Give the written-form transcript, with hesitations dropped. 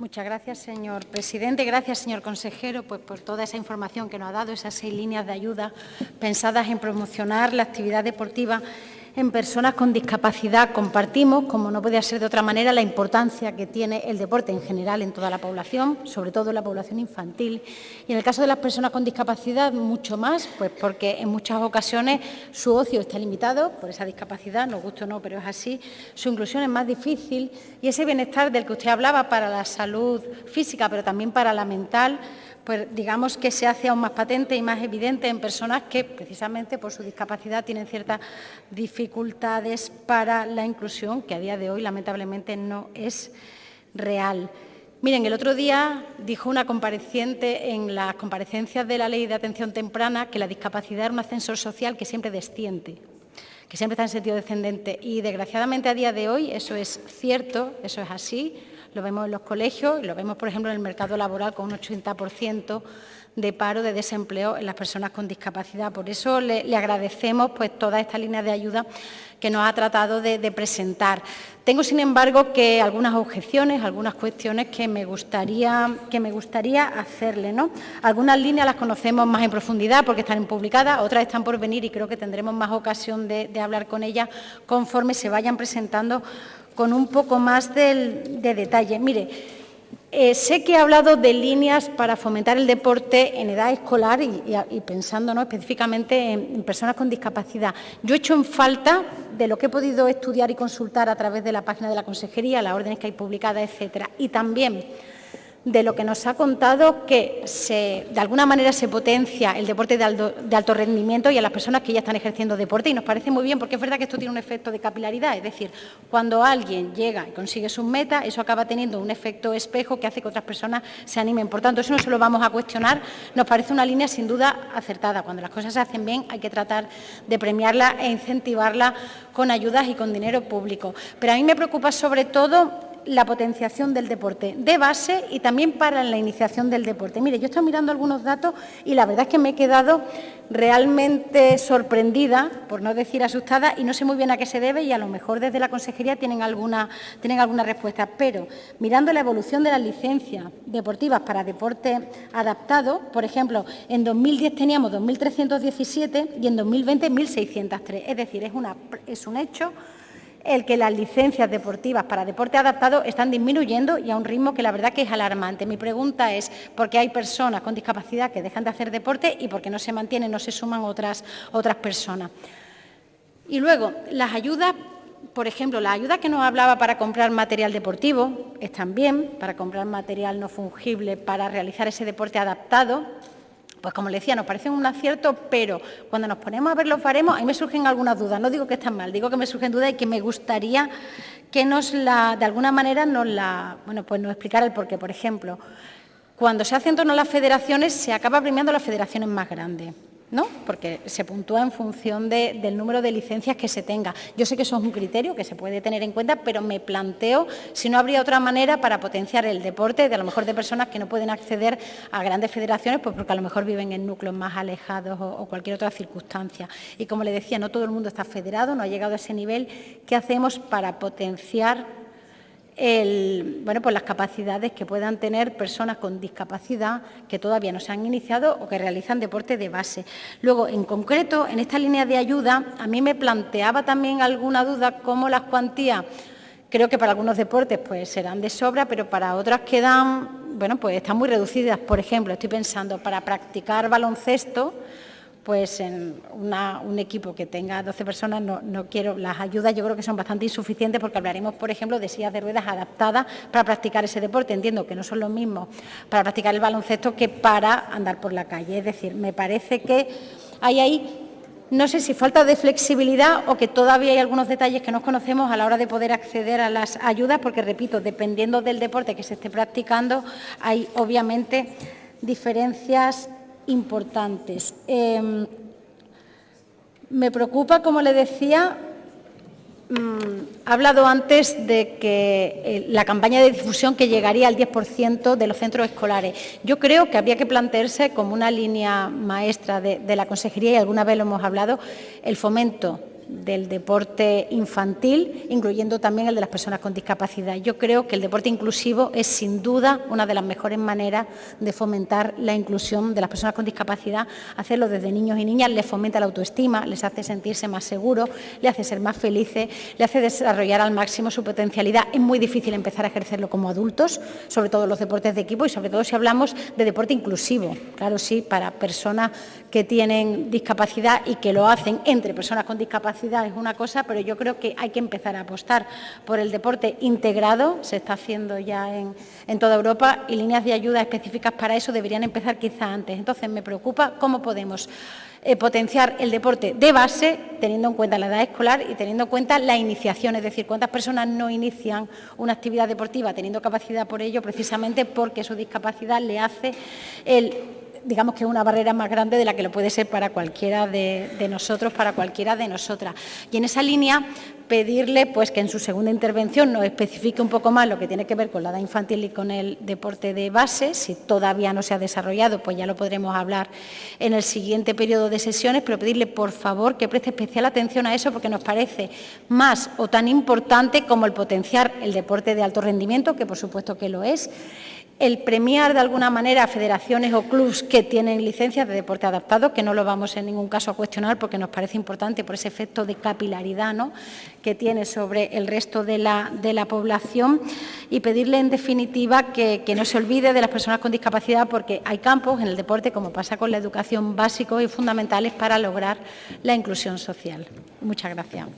Muchas gracias, señor presidente. Gracias, señor consejero, pues por toda esa información que nos ha dado, esas 6 líneas de ayuda pensadas en promocionar la actividad deportiva en personas con discapacidad. Compartimos, como no podía ser de otra manera, la importancia que tiene el deporte en general en toda la población, sobre todo en la población infantil. Y en el caso de las personas con discapacidad, mucho más, pues porque en muchas ocasiones su ocio está limitado por esa discapacidad, nos guste o no, pero es así. Su inclusión es más difícil y ese bienestar del que usted hablaba para la salud física, pero también para la mental, pues digamos que se hace aún más patente y más evidente en personas que, precisamente por su discapacidad, tienen ciertas dificultades para la inclusión, que a día de hoy, lamentablemente, no es real. Miren, el otro día dijo una compareciente en las comparecencias de la Ley de Atención Temprana que la discapacidad era un ascensor social que siempre desciende, que siempre está en sentido descendente. Y, desgraciadamente, a día de hoy eso es cierto, eso es así. Lo vemos en los colegios y lo vemos, por ejemplo, en el mercado laboral con un 80% de paro, de desempleo en las personas con discapacidad. Por eso le agradecemos pues, toda esta línea de ayuda que nos ha tratado de presentar. Tengo, sin embargo, que algunas objeciones, algunas cuestiones que me gustaría hacerle, ¿no? Algunas líneas las conocemos más en profundidad porque están publicadas, otras están por venir y creo que tendremos más ocasión de hablar con ellas conforme se vayan presentando con un poco más de detalle. Mire, sé que he hablado de líneas para fomentar el deporte en edad escolar y pensando, ¿no?, específicamente en personas con discapacidad. Yo he hecho en falta, de lo que he podido estudiar y consultar a través de la página de la Consejería, las órdenes que hay publicadas, etcétera, y también de lo que nos ha contado que de alguna manera se potencia el deporte de alto rendimiento y a las personas que ya están ejerciendo deporte, y nos parece muy bien porque es verdad que esto tiene un efecto de capilaridad, es decir, cuando alguien llega y consigue sus metas, eso acaba teniendo un efecto espejo que hace que otras personas se animen. Por tanto, eso no se lo vamos a cuestionar, nos parece una línea sin duda acertada. Cuando las cosas se hacen bien hay que tratar de premiarla e incentivarla con ayudas y con dinero público. Pero a mí me preocupa sobre todo la potenciación del deporte de base y también para la iniciación del deporte. Mire, yo estoy mirando algunos datos y la verdad es que me he quedado realmente sorprendida, por no decir asustada, y no sé muy bien a qué se debe y a lo mejor desde la Consejería tienen alguna respuesta. Pero mirando la evolución de las licencias deportivas para deporte adaptado, por ejemplo, en 2010 teníamos 2.317 y en 2020 1.603. Es decir, es un hecho el que las licencias deportivas para deporte adaptado están disminuyendo y a un ritmo que la verdad que es alarmante. Mi pregunta es por qué hay personas con discapacidad que dejan de hacer deporte y por qué no se mantienen, no se suman otras personas. Y luego, las ayudas, por ejemplo, la ayuda que nos hablaba para comprar material deportivo están bien, para comprar material no fungible para realizar ese deporte adaptado. Pues como le decía, nos parece un acierto, pero cuando nos ponemos a ver los baremos, a mí me surgen algunas dudas. No digo que están mal, digo que me surgen dudas y que me gustaría que de alguna manera nos explicara el porqué. Por ejemplo, cuando se hace en torno a las federaciones, se acaba premiando las federaciones más grandes, ¿no? Porque se puntúa en función del número de licencias que se tenga. Yo sé que eso es un criterio que se puede tener en cuenta, pero me planteo si no habría otra manera para potenciar el deporte a lo mejor de personas que no pueden acceder a grandes federaciones, pues porque a lo mejor viven en núcleos más alejados o cualquier otra circunstancia. Y como le decía, no todo el mundo está federado, no ha llegado a ese nivel. ¿Qué hacemos para potenciar pues las capacidades que puedan tener personas con discapacidad que todavía no se han iniciado o que realizan deporte de base? Luego, en concreto, en esta línea de ayuda, a mí me planteaba también alguna duda cómo las cuantías, creo que para algunos deportes pues serán de sobra, pero para otras quedan, pues están muy reducidas. Por ejemplo, estoy pensando para practicar baloncesto, pues en un equipo que tenga 12 personas, no quiero, las ayudas yo creo que son bastante insuficientes porque hablaremos, por ejemplo, de sillas de ruedas adaptadas para practicar ese deporte. Entiendo que no son los mismos para practicar el baloncesto que para andar por la calle. Es decir, me parece que hay ahí, no sé si falta de flexibilidad o que todavía hay algunos detalles que no conocemos a la hora de poder acceder a las ayudas, porque, repito, dependiendo del deporte que se esté practicando, hay obviamente diferencias importantes. Me preocupa, como le decía, ha hablado antes de que la campaña de difusión que llegaría al 10% de los centros escolares. Yo creo que habría que plantearse como una línea maestra de la Consejería, y alguna vez lo hemos hablado, el fomento del deporte infantil, incluyendo también el de las personas con discapacidad. Yo creo que el deporte inclusivo es, sin duda, una de las mejores maneras de fomentar la inclusión de las personas con discapacidad. Hacerlo desde niños y niñas les fomenta la autoestima, les hace sentirse más seguros, les hace ser más felices, les hace desarrollar al máximo su potencialidad. Es muy difícil empezar a ejercerlo como adultos, sobre todo los deportes de equipo y sobre todo si hablamos de deporte inclusivo. Claro, sí, para personas que tienen discapacidad y que lo hacen entre personas con discapacidad es una cosa, pero yo creo que hay que empezar a apostar por el deporte integrado, se está haciendo ya en toda Europa, y líneas de ayuda específicas para eso deberían empezar quizá antes. Entonces, me preocupa cómo podemos potenciar el deporte de base, teniendo en cuenta la edad escolar y teniendo en cuenta la iniciación, es decir, cuántas personas no inician una actividad deportiva teniendo capacidad por ello, precisamente porque su discapacidad le hace digamos que es una barrera más grande de la que lo puede ser para cualquiera de nosotros, para cualquiera de nosotras. Y en esa línea, pedirle pues que en su segunda intervención nos especifique un poco más lo que tiene que ver con la edad infantil y con el deporte de base. Si todavía no se ha desarrollado, pues ya lo podremos hablar en el siguiente periodo de sesiones, pero pedirle, por favor, que preste especial atención a eso, porque nos parece más o tan importante como el potenciar el deporte de alto rendimiento, que por supuesto que lo es, el premiar de alguna manera a federaciones o clubes que tienen licencias de deporte adaptado, que no lo vamos en ningún caso a cuestionar porque nos parece importante por ese efecto de capilaridad, ¿no?, que tiene sobre el resto de la población, y pedirle en definitiva que no se olvide de las personas con discapacidad, porque hay campos en el deporte, como pasa con la educación, básicos y fundamentales para lograr la inclusión social. Muchas gracias.